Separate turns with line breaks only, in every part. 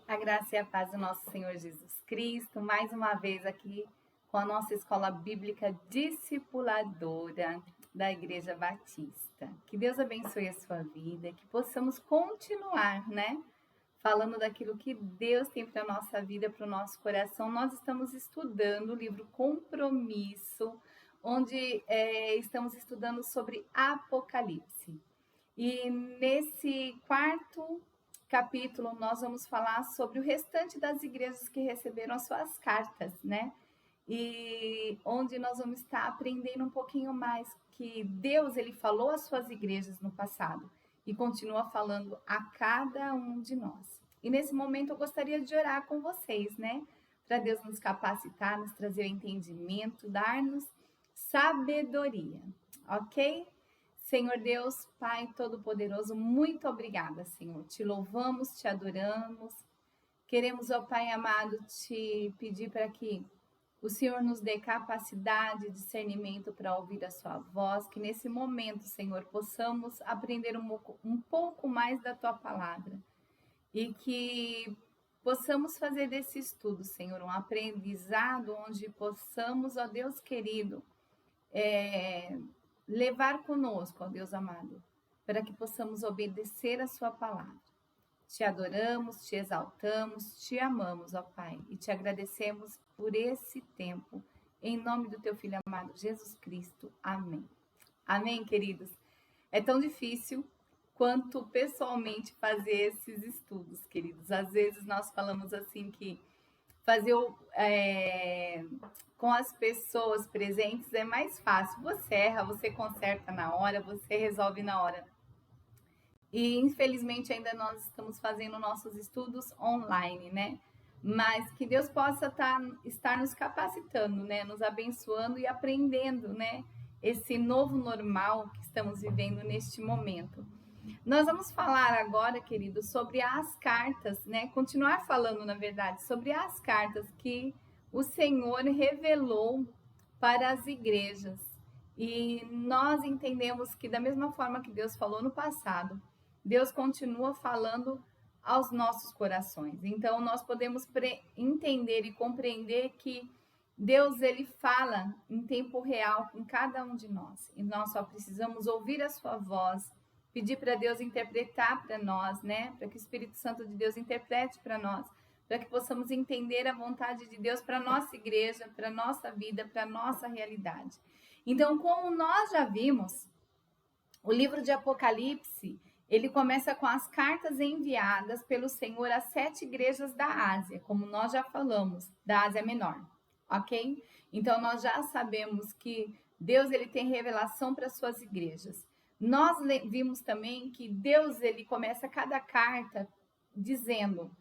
A graça e a paz do nosso Senhor Jesus Cristo, mais uma vez aqui com a nossa escola bíblica discipuladora da Igreja Batista. Que Deus abençoe a sua vida, que possamos continuar, falando daquilo que Deus tem para a nossa vida, para o nosso coração. Nós estamos estudando o livro Compromisso, onde estamos estudando sobre Apocalipse. E nesse quarto capítulo, nós vamos falar sobre o restante das igrejas que receberam as suas cartas, E onde nós vamos estar aprendendo um pouquinho mais que Deus, ele falou às suas igrejas no passado e continua falando a cada um de nós. E nesse momento eu gostaria de orar com vocês, Para Deus nos capacitar, nos trazer o entendimento, dar-nos sabedoria, ok? Senhor Deus, Pai Todo-Poderoso, muito obrigada, Senhor. Te louvamos, te adoramos. Queremos, ó Pai amado, te pedir para que o Senhor nos dê capacidade, discernimento para ouvir a sua voz, que nesse momento, Senhor, possamos aprender um pouco mais da tua palavra e que possamos fazer desse estudo, Senhor, um aprendizado onde possamos, ó Deus querido, levar conosco, ó Deus amado, para que possamos obedecer a sua palavra. Te adoramos, te exaltamos, te amamos, ó Pai, e te agradecemos por esse tempo. Em nome do teu Filho amado, Jesus Cristo. Amém. Amém, queridos? É tão difícil quanto pessoalmente fazer esses estudos, queridos. Às vezes nós falamos assim que fazer com as pessoas presentes é mais fácil. Você erra, você conserta na hora, você resolve na hora. E infelizmente ainda nós estamos fazendo nossos estudos online, Mas que Deus possa estar nos capacitando, nos abençoando e aprendendo, Esse novo normal que estamos vivendo neste momento. Nós vamos falar agora, querido, sobre as cartas, Continuar falando, na verdade, sobre as cartas que o Senhor revelou para as igrejas. E nós entendemos que da mesma forma que Deus falou no passado, Deus continua falando aos nossos corações. Então, nós podemos entender e compreender que Deus, ele fala em tempo real com cada um de nós. E nós só precisamos ouvir a sua voz, pedir para Deus interpretar para nós, Para que o Espírito Santo de Deus interprete para nós, para que possamos entender a vontade de Deus para a nossa igreja, para a nossa vida, para a nossa realidade. Então, como nós já vimos, o livro de Apocalipse, ele começa com as cartas enviadas pelo Senhor às 7 igrejas da Ásia, como nós já falamos, da Ásia Menor, ok? Então, nós já sabemos que Deus, ele tem revelação para as suas igrejas. Nós vimos também que Deus, ele começa cada carta dizendo: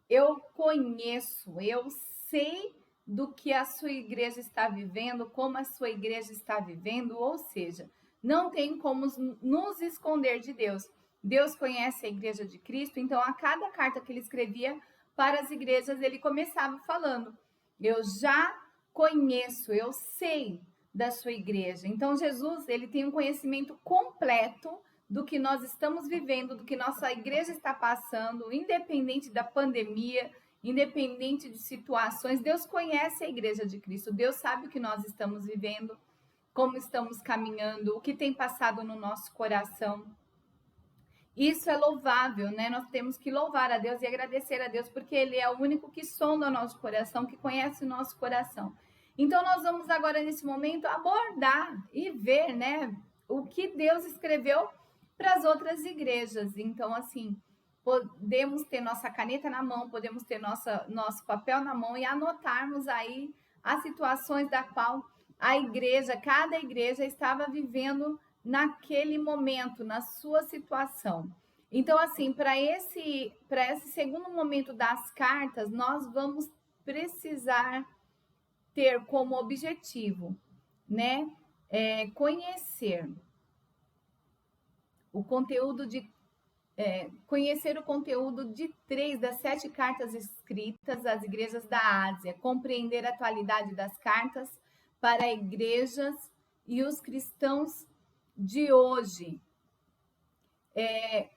eu conheço, eu sei do que a sua igreja está vivendo, como a sua igreja está vivendo, ou seja, não tem como nos esconder de Deus. Deus conhece a igreja de Cristo, então a cada carta que ele escrevia para as igrejas, ele começava falando: eu já conheço, eu sei da sua igreja. Então Jesus, ele tem um conhecimento completo do que nós estamos vivendo, do que nossa igreja está passando, independente da pandemia, independente de situações. Deus conhece a igreja de Cristo, Deus sabe o que nós estamos vivendo, como estamos caminhando, o que tem passado no nosso coração. Isso é louvável, Nós temos que louvar a Deus e agradecer a Deus, porque ele é o único que sonda o nosso coração, que conhece o nosso coração. Então, nós vamos agora, nesse momento, abordar e ver, o que Deus escreveu para as outras igrejas. Então, assim, podemos ter nossa caneta na mão, podemos ter nosso papel na mão e anotarmos aí as situações da qual cada igreja estava vivendo naquele momento, na sua situação. Então, assim, para esse segundo momento das cartas, nós vamos precisar ter como objetivo, conhecer o conteúdo de 3 das 7 cartas escritas às igrejas da Ásia, compreender a atualidade das cartas para igrejas e os cristãos de hoje.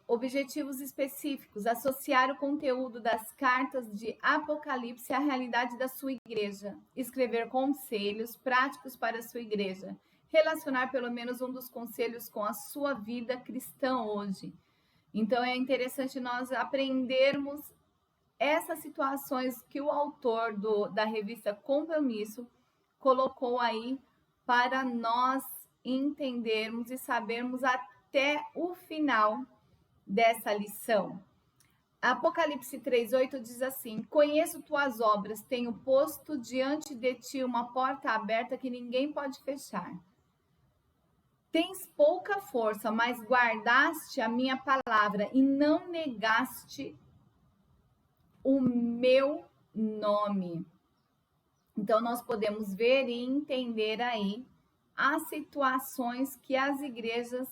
objetivos específicos, associar o conteúdo das cartas de Apocalipse à realidade da sua igreja, escrever conselhos práticos para a sua igreja, relacionar pelo menos um dos conselhos com a sua vida cristã hoje. Então é interessante nós aprendermos essas situações que o autor da revista Compromisso colocou aí para nós entendermos e sabermos até o final dessa lição. Apocalipse 3:8 diz assim: conheço tuas obras, tenho posto diante de ti uma porta aberta que ninguém pode fechar. Tens pouca força, mas guardaste a minha palavra e não negaste o meu nome. Então, nós podemos ver e entender aí as situações que as igrejas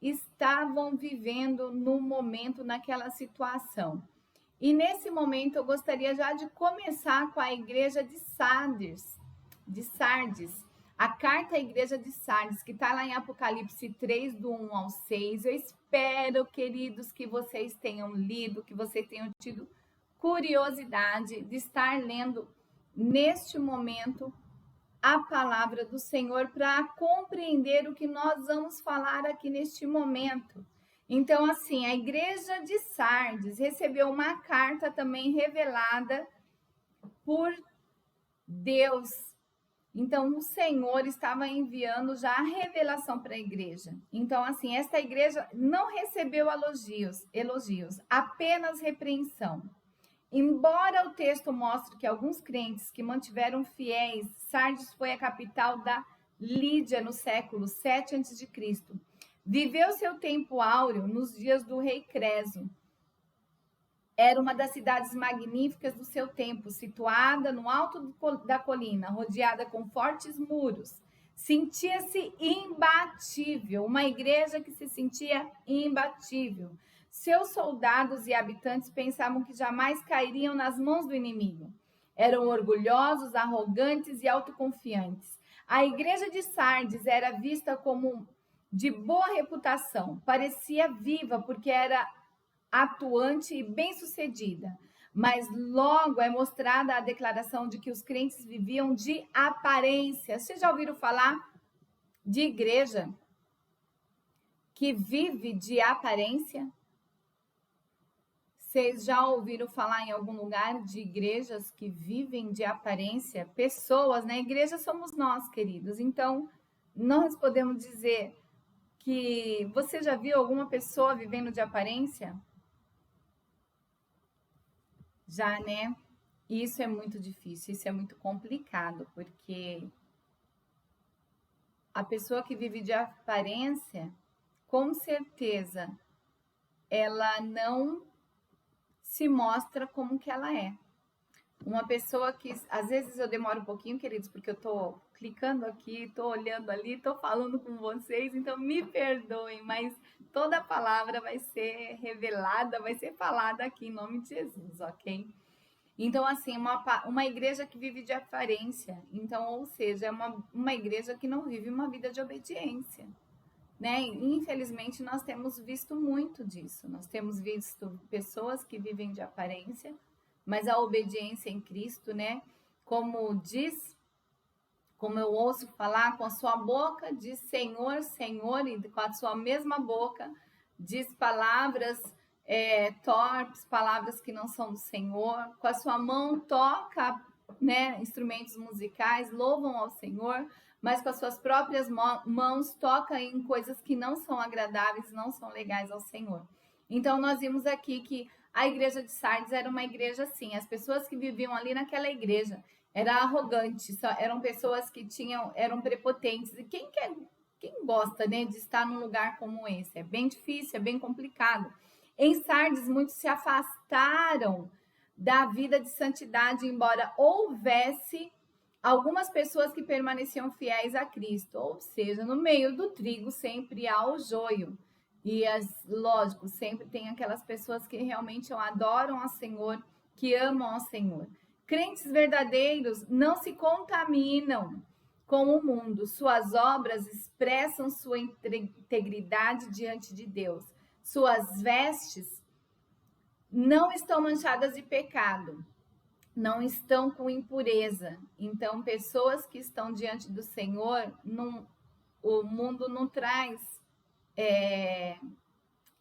estavam vivendo no momento, naquela situação. E nesse momento, eu gostaria já de começar com a igreja de Sardes, a carta à igreja de Sardes, que está lá em Apocalipse 3, do 1 ao 6. Eu espero, queridos, que vocês tenham lido, que vocês tenham tido curiosidade de estar lendo neste momento a palavra do Senhor para compreender o que nós vamos falar aqui neste momento. Então, assim, a igreja de Sardes recebeu uma carta também revelada por Deus. Então, o Senhor estava enviando já a revelação para a igreja. Então, assim, esta igreja não recebeu elogios, apenas repreensão. Embora o texto mostre que alguns crentes que mantiveram fiéis, Sardes foi a capital da Lídia no século 7 a.C. Viveu seu tempo áureo nos dias do rei Creso. Era uma das cidades magníficas do seu tempo, situada no alto da colina, rodeada com fortes muros. Sentia-se imbatível, uma igreja que se sentia imbatível. Seus soldados e habitantes pensavam que jamais cairiam nas mãos do inimigo. Eram orgulhosos, arrogantes e autoconfiantes. A igreja de Sardes era vista como de boa reputação. Parecia viva porque era atuante e bem-sucedida. Mas logo é mostrada a declaração de que os crentes viviam de aparência. Vocês já ouviram falar de igreja que vive de aparência? Vocês já ouviram falar em algum lugar de igrejas que vivem de aparência? Pessoas, né? Igreja somos nós, queridos. Então, nós podemos dizer que você já viu alguma pessoa vivendo de aparência? Já, né? Isso é muito difícil, isso é muito complicado, porque a pessoa que vive de aparência, com certeza, ela não se mostra como que ela é. Uma pessoa que, às vezes eu demoro um pouquinho, queridos, porque eu tô clicando aqui, tô olhando ali, tô falando com vocês, então me perdoem, mas toda a palavra vai ser revelada, vai ser falada aqui em nome de Jesus, ok? Então, assim, uma igreja que vive de aparência, então, ou seja, é uma igreja que não vive uma vida de obediência, né? Infelizmente, nós temos visto muito disso. Nós temos visto pessoas que vivem de aparência, mas a obediência em Cristo, né? Como eu ouço falar, com a sua boca diz Senhor, Senhor, e com a sua mesma boca diz palavras torpes, palavras que não são do Senhor. Com a sua mão toca, né, instrumentos musicais, louvam ao Senhor, mas com as suas próprias mãos toca em coisas que não são agradáveis, não são legais ao Senhor. Então, nós vimos aqui que a igreja de Sardes era uma igreja assim, as pessoas que viviam ali naquela igreja eram arrogantes, eram pessoas que eram prepotentes. E quem gosta, né, de estar num lugar como esse? É bem difícil, é bem complicado. Em Sardes, muitos se afastaram da vida de santidade, embora houvesse algumas pessoas que permaneciam fiéis a Cristo, ou seja, no meio do trigo sempre há o joio. E, lógico, sempre tem aquelas pessoas que realmente adoram ao Senhor, que amam ao Senhor. Crentes verdadeiros não se contaminam com o mundo. Suas obras expressam sua integridade diante de Deus. suas vestes não estão manchadas de pecado, não estão com impureza. Então, pessoas que estão diante do Senhor, o mundo não traz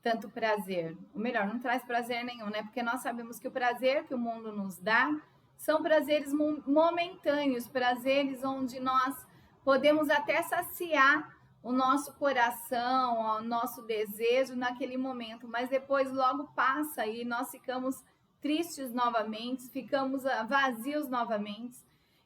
tanto prazer. Ou melhor, não traz prazer nenhum, né? Porque nós sabemos que o prazer que o mundo nos dá são prazeres momentâneos, prazeres onde nós podemos até saciar o nosso coração, o nosso desejo naquele momento, mas depois logo passa e nós ficamos tristes novamente, ficamos vazios novamente.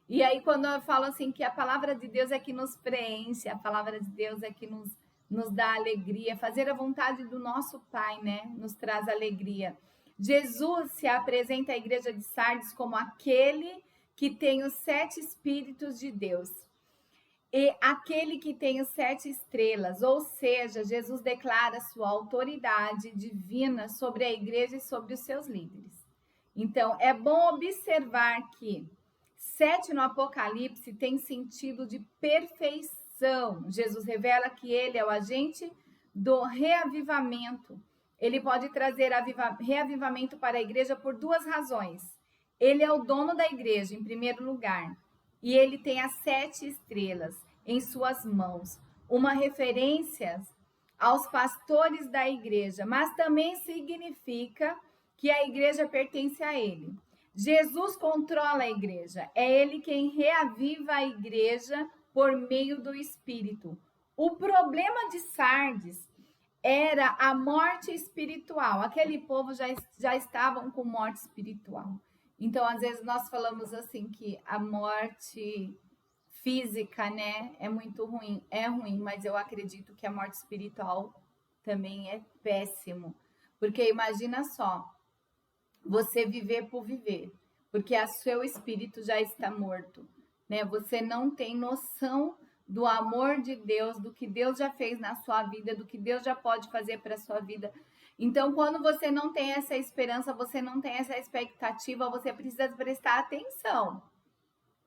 E aí quando eu falo assim que a palavra de Deus é que nos preenche, a palavra de Deus é que nos dá alegria, fazer a vontade do nosso Pai, né? Nos traz alegria. Jesus se apresenta à igreja de Sardes como aquele que tem os 7 Espíritos de Deus e aquele que tem os 7 estrelas, ou seja, Jesus declara sua autoridade divina sobre a igreja e sobre os seus líderes. Então, é bom observar que 7 no Apocalipse tem sentido de perfeição. Jesus revela que ele é o agente do reavivamento. Ele pode trazer reavivamento para a igreja por 2 razões. Ele é o dono da igreja, em primeiro lugar, e ele tem as 7 estrelas em suas mãos, uma referência aos pastores da igreja, mas também significa que a igreja pertence a ele. Jesus controla a igreja, é ele quem reaviva a igreja por meio do Espírito. O problema de Sardes era a morte espiritual. Aquele povo já estavam com morte espiritual. Então, às vezes, nós falamos assim que a morte física, né, é muito ruim. É ruim, mas eu acredito que a morte espiritual também é péssimo. Porque imagina só, você viver por viver, porque o seu espírito já está morto, né? Você não tem noção do amor de Deus, do que Deus já fez na sua vida, do que Deus já pode fazer para a sua vida. Então, quando você não tem essa esperança, você não tem essa expectativa, você precisa prestar atenção,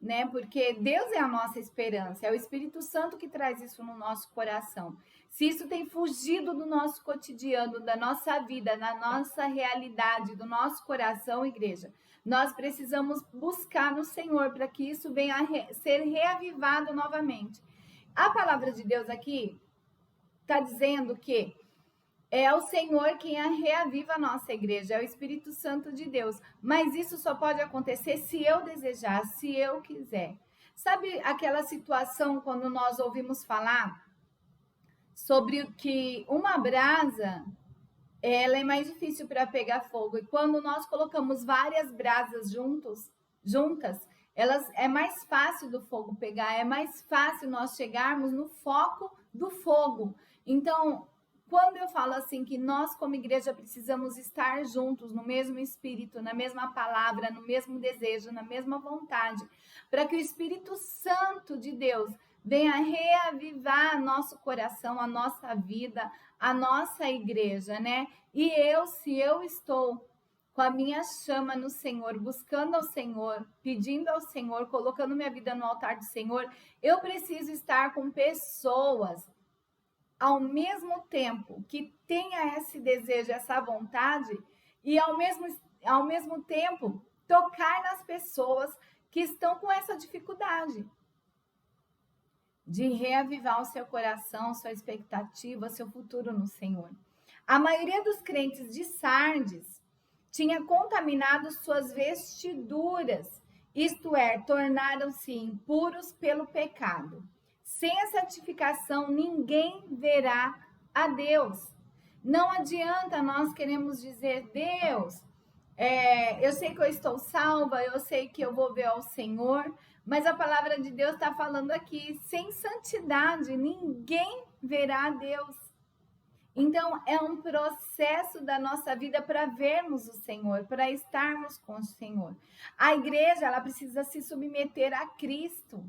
né? Porque Deus é a nossa esperança, é o Espírito Santo que traz isso no nosso coração. Se isso tem fugido do nosso cotidiano, da nossa vida, da nossa realidade, do nosso coração, igreja, nós precisamos buscar no Senhor para que isso venha a ser reavivado novamente. A palavra de Deus aqui está dizendo que é o Senhor quem reaviva a nossa igreja, é o Espírito Santo de Deus. Mas isso só pode acontecer se eu desejar, se eu quiser. Sabe aquela situação quando nós ouvimos falar sobre que uma brasa, ela é mais difícil para pegar fogo. E quando nós colocamos várias brasas juntas, é mais fácil do fogo pegar, é mais fácil nós chegarmos no foco do fogo. Então, quando eu falo assim que nós como igreja precisamos estar juntos no mesmo espírito, na mesma palavra, no mesmo desejo, na mesma vontade, para que o Espírito Santo de Deus venha reavivar nosso coração, a nossa vida, a nossa igreja, né? E se eu estou com a minha chama no Senhor, buscando ao Senhor, pedindo ao Senhor, colocando minha vida no altar do Senhor, eu preciso estar com pessoas ao mesmo tempo que tenha esse desejo, essa vontade, e ao mesmo tempo tocar nas pessoas que estão com essa dificuldade de reavivar o seu coração, sua expectativa, seu futuro no Senhor. A maioria dos crentes de Sardes tinha contaminado suas vestiduras, isto é, tornaram-se impuros pelo pecado. Sem a santificação, ninguém verá a Deus. Não adianta nós queremos dizer, Deus, eu sei que eu estou salva, eu sei que eu vou ver ao Senhor, mas a palavra de Deus está falando aqui, sem santidade, ninguém verá a Deus. Então, é um processo da nossa vida para vermos o Senhor, para estarmos com o Senhor. A igreja, ela precisa se submeter a Cristo.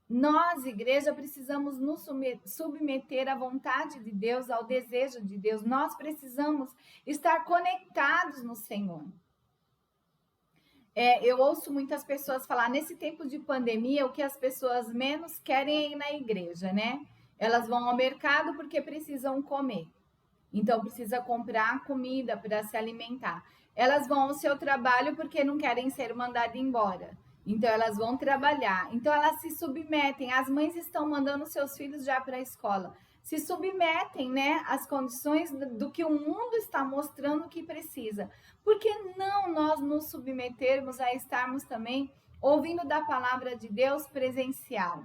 Nós, igreja, precisamos nos submeter à vontade de Deus, ao desejo de Deus. Nós precisamos estar conectados no Senhor. Eu ouço muitas pessoas falar, nesse tempo de pandemia, o que as pessoas menos querem é ir na igreja, né? Elas vão ao mercado porque precisam comer. Então precisa comprar comida para se alimentar. Elas vão ao seu trabalho porque não querem ser mandadas embora. Então elas vão trabalhar. Então elas se submetem. As mães estão mandando seus filhos já para a escola. Se submetem, né, às condições do que o mundo está mostrando que precisa. Por que não nós nos submetermos a estarmos também ouvindo da palavra de Deus presencial?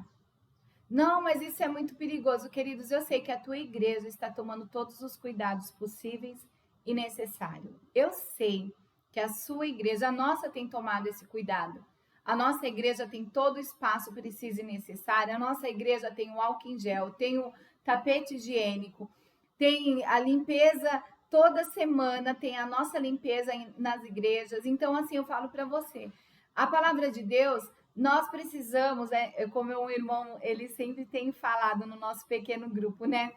Não, mas isso é muito perigoso, queridos. Eu sei que a tua igreja está tomando todos os cuidados possíveis e necessários. Eu sei que a sua igreja, a nossa, tem tomado esse cuidado. A nossa igreja tem todo o espaço preciso e necessário. A nossa igreja tem o álcool em gel, tem o tapete higiênico, tem a limpeza toda semana, tem a nossa limpeza nas igrejas. Então, assim, eu falo para você, a palavra de Deus, nós precisamos, como meu irmão, ele sempre tem falado no nosso pequeno grupo, né?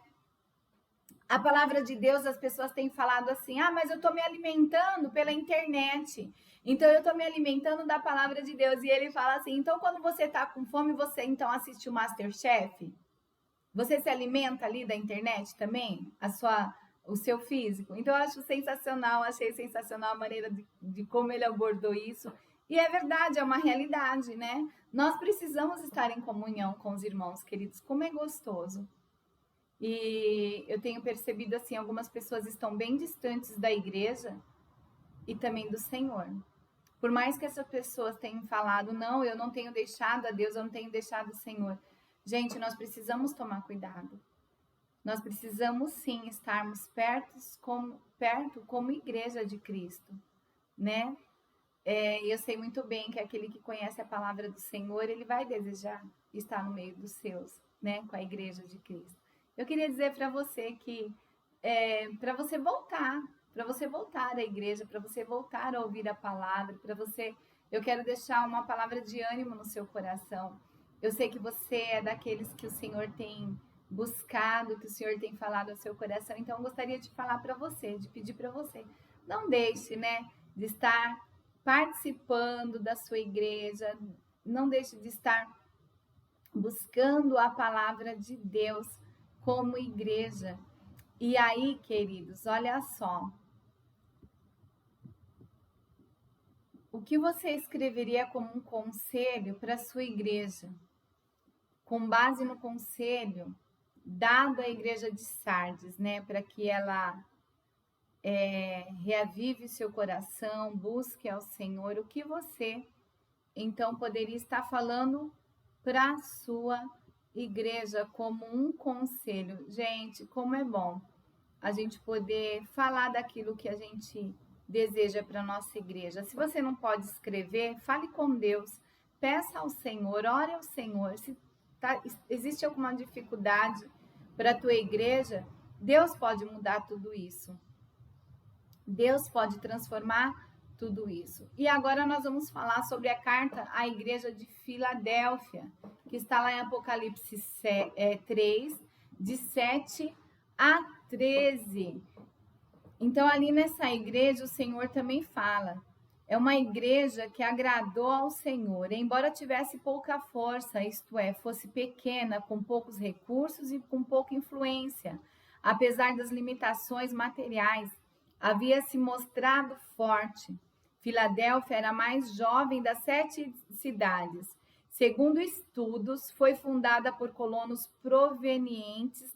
A palavra de Deus, as pessoas têm falado assim, mas eu estou me alimentando pela internet, então eu estou me alimentando da palavra de Deus. E ele fala assim, então quando você está com fome, você então assiste o MasterChef? Você se alimenta ali da internet também? O seu físico? Então eu acho sensacional, achei sensacional a maneira de como ele abordou isso. E é verdade, é uma realidade, né? Nós precisamos estar em comunhão com os irmãos, queridos. Como é gostoso. E eu tenho percebido assim, algumas pessoas estão bem distantes da igreja e também do Senhor. Por mais que essas pessoas tenham falado, não, eu não tenho deixado a Deus, eu não tenho deixado o Senhor. Gente, nós precisamos tomar cuidado. Nós precisamos sim estarmos perto como igreja de Cristo, né? Eu sei muito bem que aquele que conhece a palavra do Senhor, ele vai desejar estar no meio dos seus, né? Com a igreja de Cristo. Eu queria dizer para você que para você voltar à igreja, para você voltar a ouvir a palavra, eu quero deixar uma palavra de ânimo no seu coração. Eu sei que você é daqueles que o Senhor tem buscado, que o Senhor tem falado ao seu coração, então eu gostaria de falar para você, de pedir para você, não deixe, né, de estar participando da sua igreja, não deixe de estar buscando a palavra de Deus como igreja. E aí, queridos, olha só. O que você escreveria como um conselho para a sua igreja? Com base no conselho dado à igreja de Sardes, né? Para que ela reavive seu coração, busque ao Senhor. O que você, então, poderia estar falando para a sua igreja como um conselho? Gente, como é bom a gente poder falar daquilo que a gente deseja para a nossa igreja. Se você não pode escrever, fale com Deus, peça ao Senhor, ore ao Senhor. Se existe alguma dificuldade para a tua igreja, Deus pode mudar tudo isso. Deus pode transformar tudo isso. E agora nós vamos falar sobre a carta à igreja de Filadélfia, que está lá em Apocalipse 3, de 7 a 13. Então, ali nessa igreja, o Senhor também fala. É uma igreja que agradou ao Senhor, embora tivesse pouca força, isto é, fosse pequena, com poucos recursos e com pouca influência. Apesar das limitações materiais, havia se mostrado forte. Filadélfia era a mais jovem das 7 cidades. Segundo estudos, foi fundada por colonos provenientes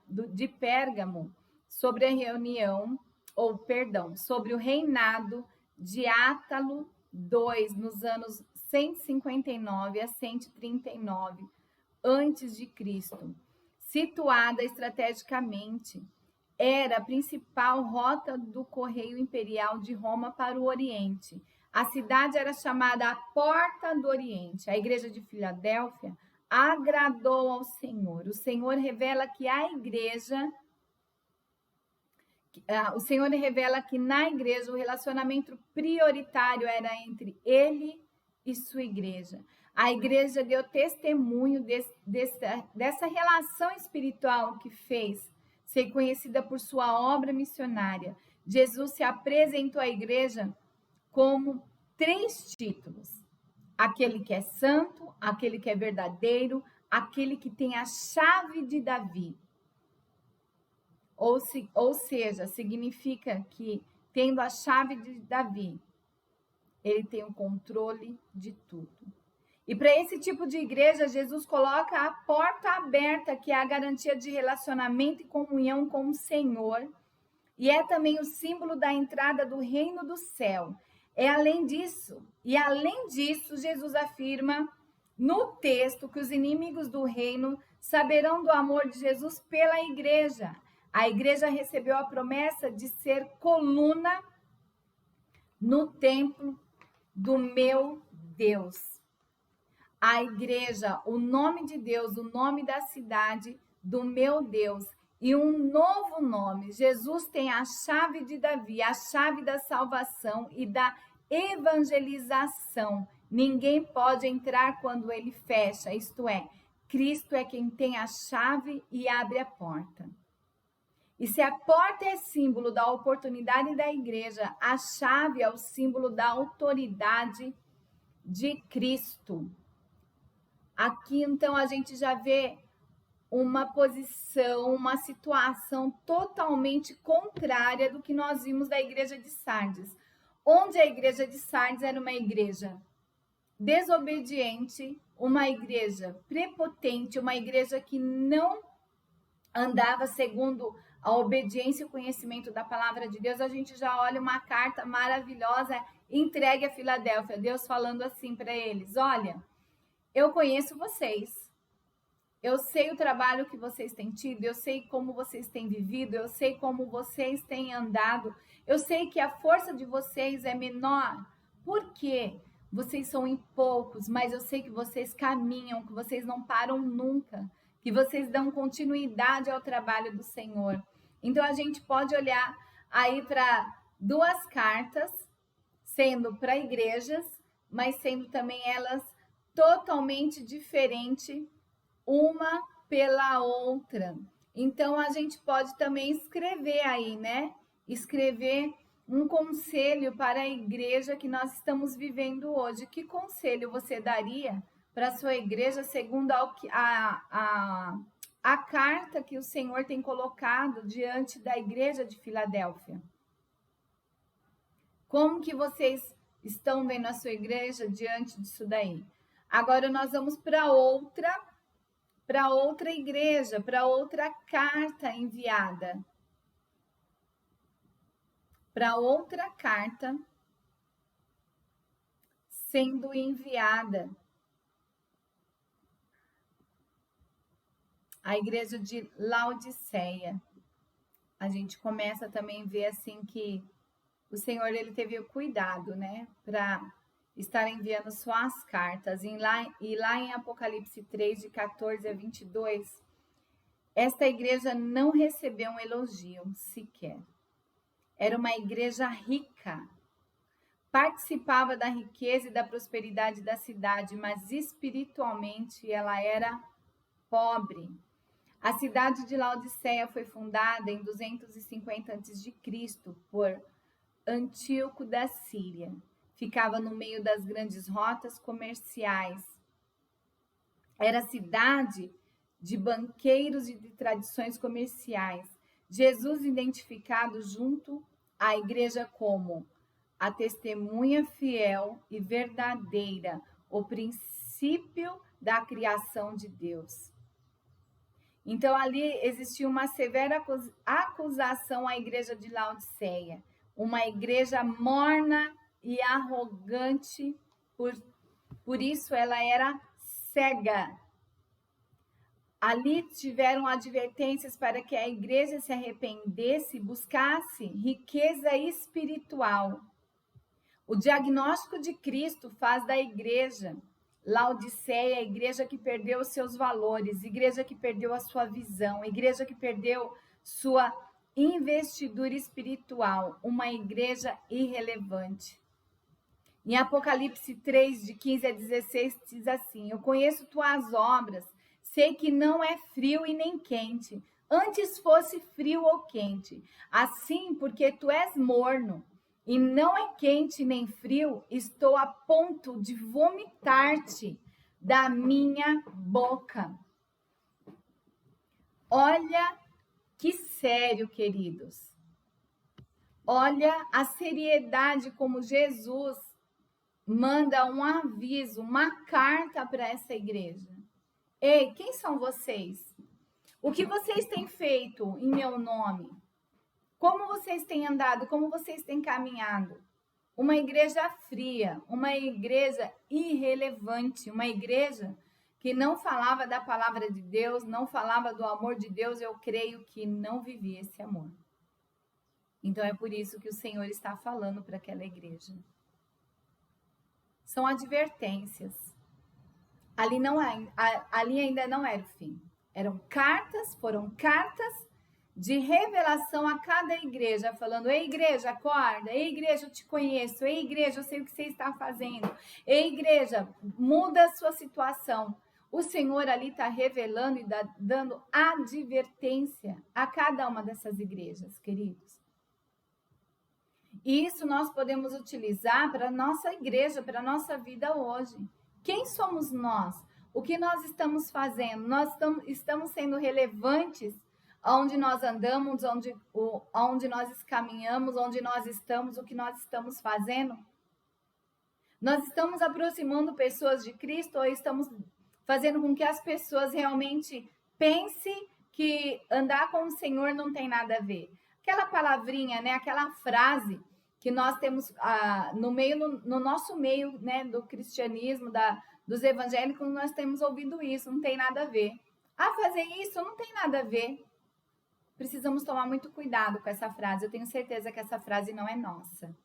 de Pérgamo, sobre o reinado de Átalo II, nos anos 159 a 139 antes de Cristo. Situada estrategicamente, era a principal rota do correio imperial de Roma para o Oriente. A cidade era chamada a Porta do Oriente. A igreja de Filadélfia agradou ao Senhor. O Senhor revela que na igreja o relacionamento prioritário era entre ele e sua igreja. A igreja deu testemunho dessa relação espiritual que fez ser conhecida por sua obra missionária. Jesus se apresentou à igreja como 3 títulos: aquele que é santo, aquele que é verdadeiro, aquele que tem a chave de Davi. ou seja, significa que, tendo a chave de Davi, ele tem o controle de tudo. E para esse tipo de igreja, Jesus coloca a porta aberta, que é a garantia de relacionamento e comunhão com o Senhor, e é também o símbolo da entrada do reino do céu. Além disso, Jesus afirma no texto que os inimigos do reino saberão do amor de Jesus pela igreja. A igreja recebeu a promessa de ser coluna no templo do meu Deus. A igreja, o nome de Deus, o nome da cidade do meu Deus e um novo nome. Jesus tem a chave de Davi, a chave da salvação e da evangelização. Ninguém pode entrar quando ele fecha, isto é, Cristo é quem tem a chave e abre a porta. E se a porta é símbolo da oportunidade da igreja, a chave é o símbolo da autoridade de Cristo. Aqui, então, a gente já vê uma posição, uma situação totalmente contrária do que nós vimos da igreja de Sardes, onde a igreja de Sardes era uma igreja desobediente, uma igreja prepotente, uma igreja que não andava segundo a obediência e o conhecimento da palavra de Deus. A gente já olha uma carta maravilhosa entregue a Filadélfia, Deus falando assim para eles: olha, eu conheço vocês, eu sei o trabalho que vocês têm tido, eu sei como vocês têm vivido, eu sei como vocês têm andado, eu sei que a força de vocês é menor, porque vocês são em poucos, mas eu sei que vocês caminham, que vocês não param nunca, que vocês dão continuidade ao trabalho do Senhor. Então a gente pode olhar aí para duas cartas, sendo para igrejas, mas sendo também elas totalmente diferente uma pela outra. Então a gente pode também escrever aí, né? Escrever um conselho para a igreja que nós estamos vivendo hoje. Que conselho você daria para a sua igreja segundo a carta que o Senhor tem colocado diante da igreja de Filadélfia? Como que vocês estão vendo a sua igreja diante disso daí? Agora nós vamos para outra igreja, para outra carta enviada. Para outra carta sendo enviada. A igreja de Laodiceia. A gente começa também a ver assim que o Senhor ele teve o cuidado, né, para estar enviando suas cartas. E lá em Apocalipse 3, de 14 a 22, esta igreja não recebeu um elogio sequer. Era uma igreja rica, participava da riqueza e da prosperidade da cidade, mas espiritualmente ela era pobre. A cidade de Laodiceia foi fundada em 250 a.C. por Antíoco da Síria. Ficava no meio das grandes rotas comerciais. Era cidade de banqueiros e de tradições comerciais. Jesus identificado junto à igreja como a testemunha fiel e verdadeira, o princípio da criação de Deus. Então ali existia uma severa acusação à igreja de Laodiceia, uma igreja morna e arrogante, por isso ela era cega. Ali tiveram advertências para que a igreja se arrependesse e buscasse riqueza espiritual. O diagnóstico de Cristo faz da igreja Laodiceia a igreja que perdeu os seus valores, igreja que perdeu a sua visão, igreja que perdeu sua investidura espiritual, uma igreja irrelevante. Em Apocalipse 3, de 15 a 16, diz assim: eu conheço tuas obras, sei que não é frio e nem quente, antes fosse frio ou quente. Assim, porque tu és morno, e não é quente nem frio, estou a ponto de vomitar-te da minha boca. Olha que sério, queridos. Olha a seriedade como Jesus manda um aviso, uma carta para essa igreja. Ei, quem são vocês? O que vocês têm feito em meu nome? Como vocês têm andado? Como vocês têm caminhado? Uma igreja fria, uma igreja irrelevante, uma igreja que não falava da palavra de Deus, não falava do amor de Deus, eu creio que não vivia esse amor. Então é por isso que o Senhor está falando para aquela igreja. São advertências. Ali ainda não era o fim. Foram cartas de revelação a cada igreja, falando: ei, igreja, acorda, ei, igreja, eu te conheço, ei, igreja, eu sei o que você está fazendo, ei, igreja, muda a sua situação. O Senhor ali está revelando e dando advertência a cada uma dessas igrejas, queridos. E isso nós podemos utilizar para a nossa igreja, para a nossa vida hoje. Quem somos nós? O que nós estamos fazendo? Nós estamos sendo relevantes onde nós andamos, onde nós caminhamos, onde nós estamos, o que nós estamos fazendo? Nós estamos aproximando pessoas de Cristo ou estamos fazendo com que as pessoas realmente pensem que andar com o Senhor não tem nada a ver? Aquela palavrinha, né? Aquela frase que nós temos no nosso meio, né, do cristianismo, dos evangélicos, nós temos ouvido isso, não tem nada a ver. Fazer isso não tem nada a ver. Precisamos tomar muito cuidado com essa frase. Eu tenho certeza que essa frase não é nossa.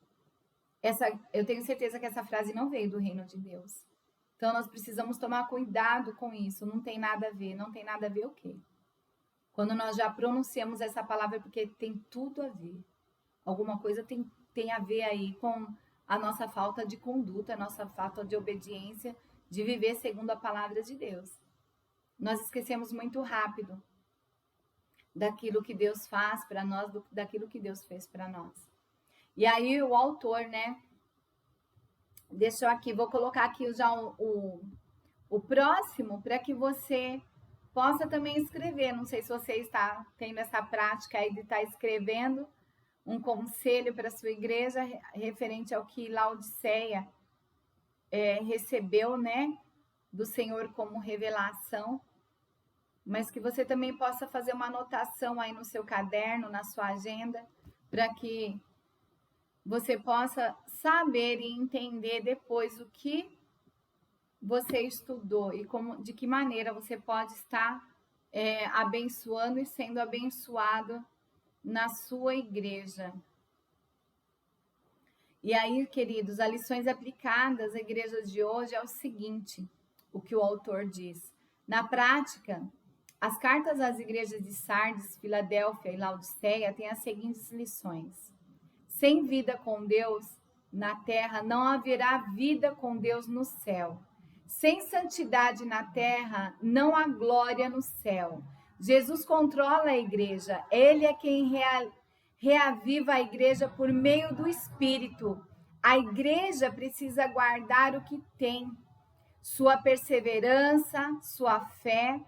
Eu tenho certeza que essa frase não veio do reino de Deus. Então, nós precisamos tomar cuidado com isso. Não tem nada a ver. Não tem nada a ver o quê? Quando nós já pronunciamos essa palavra, porque tem tudo a ver. Alguma coisa tem a ver aí com a nossa falta de conduta, a nossa falta de obediência, de viver segundo a palavra de Deus. Nós esquecemos muito rápido daquilo que Deus faz para nós, daquilo que Deus fez para nós. E aí o autor, né, deixou aqui, vou colocar aqui já o próximo, para que você possa também escrever. Não sei se você está tendo essa prática aí de estar escrevendo um conselho para a sua igreja, referente ao que Laodiceia recebeu, né, do Senhor como revelação, mas que você também possa fazer uma anotação aí no seu caderno, na sua agenda, para que você possa saber e entender depois o que você estudou e de que maneira você pode estar abençoando e sendo abençoado na sua igreja. E aí, queridos, as lições aplicadas à igreja de hoje é o seguinte, o que o autor diz. Na prática, as cartas às igrejas de Sardes, Filadélfia e Laodiceia têm as seguintes lições. Sem vida com Deus na terra, não haverá vida com Deus no céu. Sem santidade na terra, não há glória no céu. Jesus controla a igreja. Ele é quem reaviva a igreja por meio do Espírito. A igreja precisa guardar o que tem. Sua perseverança, sua fé,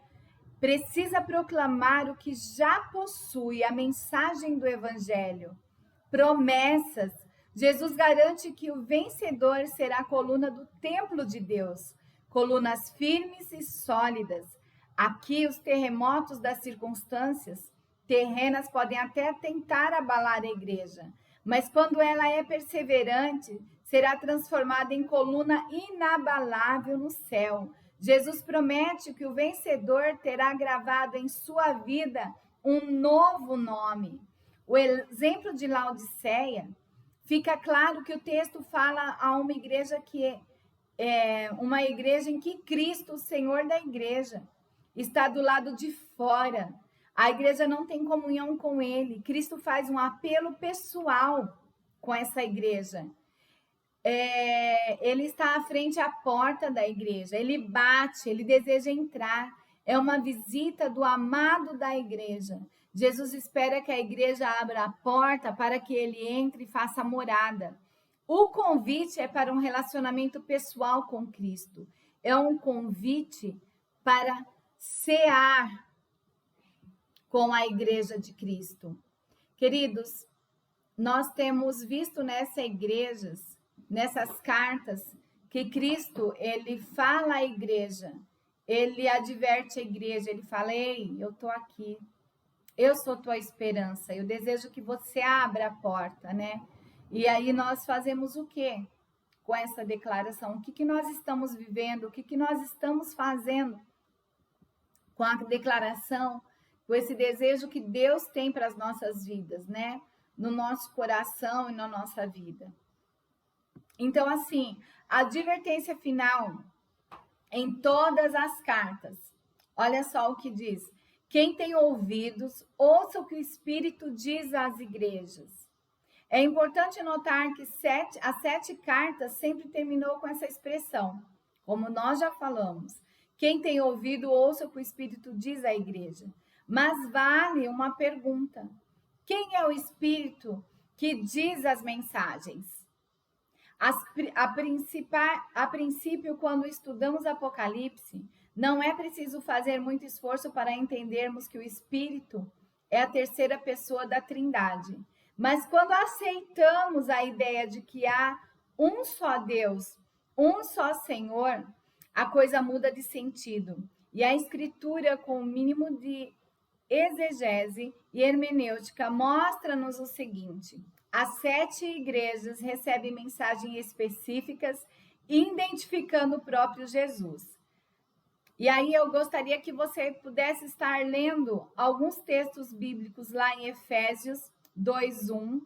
precisa proclamar o que já possui, a mensagem do Evangelho. Promessas. Jesus garante que o vencedor será a coluna do templo de Deus. Colunas firmes e sólidas. Aqui, os terremotos das circunstâncias terrenas podem até tentar abalar a igreja, mas quando ela é perseverante, será transformada em coluna inabalável no céu. Jesus promete que o vencedor terá gravado em sua vida um novo nome. O exemplo de Laodiceia, fica claro que o texto fala a uma igreja que é uma igreja em que Cristo, o Senhor da igreja, está do lado de fora. A igreja não tem comunhão com ele. Cristo faz um apelo pessoal com essa igreja. Ele está à frente à porta da igreja. Ele bate, ele deseja entrar. É uma visita do amado da igreja. Jesus espera que a igreja abra a porta para que ele entre e faça morada. O convite é para um relacionamento pessoal com Cristo. É um convite para cear com a Igreja de Cristo. Queridos, nós temos visto nessas cartas, que Cristo, ele fala à igreja, ele adverte a igreja, ele fala: ei, eu estou aqui, eu sou tua esperança, eu desejo que você abra a porta, né? E aí nós fazemos o quê com essa declaração? O que nós estamos vivendo? O que nós estamos fazendo com a declaração, com esse desejo que Deus tem para as nossas vidas, né? No nosso coração e na nossa vida. Então, assim, a advertência final em todas as cartas, olha só o que diz: quem tem ouvidos, ouça o que o Espírito diz às igrejas. É importante notar que as 7 cartas sempre terminou com essa expressão, como nós já falamos. Quem tem ouvido, ouça o que o Espírito diz à igreja. Mas vale uma pergunta: quem é o Espírito que diz as mensagens? A princípio, quando estudamos Apocalipse, não é preciso fazer muito esforço para entendermos que o Espírito é a terceira pessoa da Trindade. Mas quando aceitamos a ideia de que há um só Deus, um só Senhor, a coisa muda de sentido. E a Escritura, com o mínimo de exegese e hermenêutica, mostra-nos o seguinte: as 7 igrejas recebem mensagens específicas, identificando o próprio Jesus. E aí eu gostaria que você pudesse estar lendo alguns textos bíblicos lá em Efésios 2:1.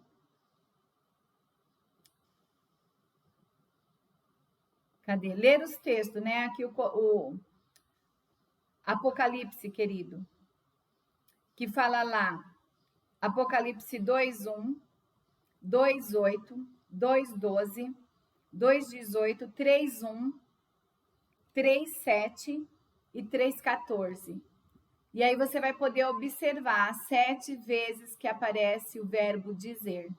Cadê? Ler os textos, né? Aqui o Apocalipse, querido, que fala lá, Apocalipse 2:1, 2:8, 2:12, 2:18, 3:1, 3:7 e 3:14. E aí você vai poder observar 7 vezes que aparece o verbo dizer.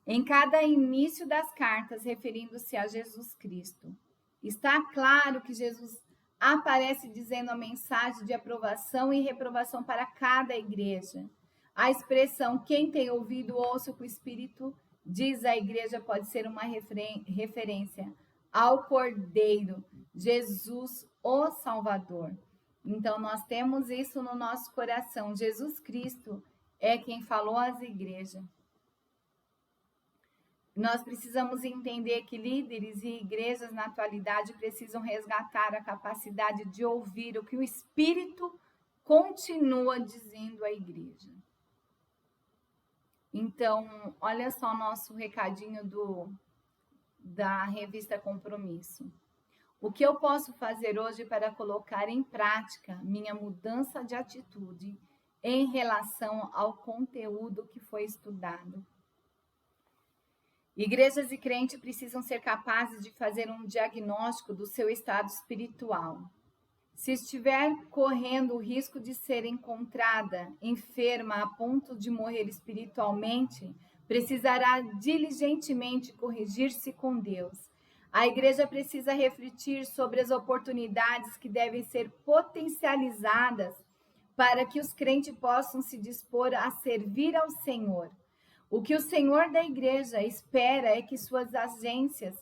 Em cada início das cartas, referindo-se a Jesus Cristo. Está claro que Jesus aparece dizendo a mensagem de aprovação e reprovação para cada igreja. A expressão quem tem ouvido, ouça o que o Espírito diz à igreja pode ser uma referência ao Cordeiro, Jesus, o Salvador. Então, nós temos isso no nosso coração. Jesus Cristo é quem falou às igrejas. Nós precisamos entender que líderes e igrejas na atualidade precisam resgatar a capacidade de ouvir o que o Espírito continua dizendo à igreja. Então, olha só o nosso recadinho da revista Compromisso. O que eu posso fazer hoje para colocar em prática minha mudança de atitude em relação ao conteúdo que foi estudado? Igrejas e crentes precisam ser capazes de fazer um diagnóstico do seu estado espiritual. Se estiver correndo o risco de ser encontrada enferma a ponto de morrer espiritualmente, precisará diligentemente corrigir-se com Deus. A igreja precisa refletir sobre as oportunidades que devem ser potencializadas para que os crentes possam se dispor a servir ao Senhor. O que o Senhor da igreja espera é que suas agências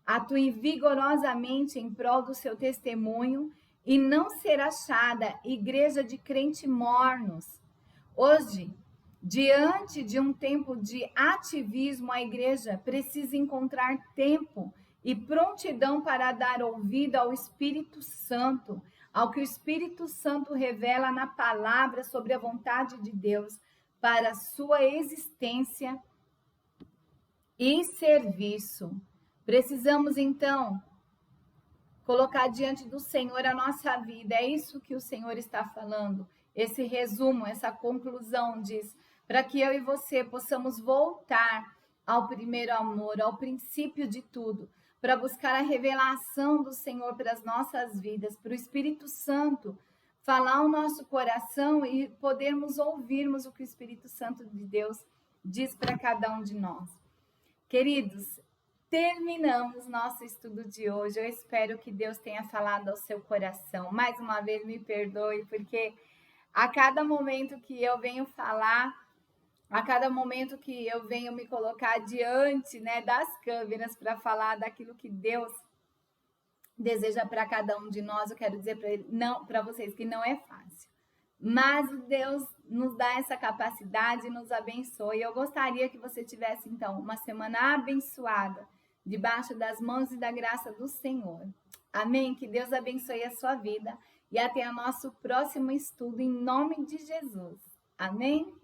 atuem vigorosamente em prol do seu testemunho e não ser achada igreja de crente mornos. Hoje, diante de um tempo de ativismo, a igreja precisa encontrar tempo e prontidão para dar ouvido ao Espírito Santo, ao que o Espírito Santo revela na palavra sobre a vontade de Deus para a sua existência e serviço. Precisamos, então, colocar diante do Senhor a nossa vida. É isso que o Senhor está falando. Esse resumo, essa conclusão diz, para que eu e você possamos voltar ao primeiro amor, ao princípio de tudo, para buscar a revelação do Senhor para as nossas vidas, para o Espírito Santo falar ao nosso coração e podermos ouvirmos o que o Espírito Santo de Deus diz para cada um de nós. Queridos, terminamos nosso estudo de hoje. Eu espero que Deus tenha falado ao seu coração. Mais uma vez, me perdoe, porque A cada momento que eu venho falar, a cada momento que eu venho me colocar diante, né, das câmeras para falar daquilo que Deus deseja para cada um de nós, eu quero dizer para ele, não, para vocês que não é fácil. Mas Deus nos dá essa capacidade e nos abençoa. E eu gostaria que você tivesse, então, uma semana abençoada, debaixo das mãos e da graça do Senhor. Amém? Que Deus abençoe a sua vida. E até o nosso próximo estudo, em nome de Jesus. Amém?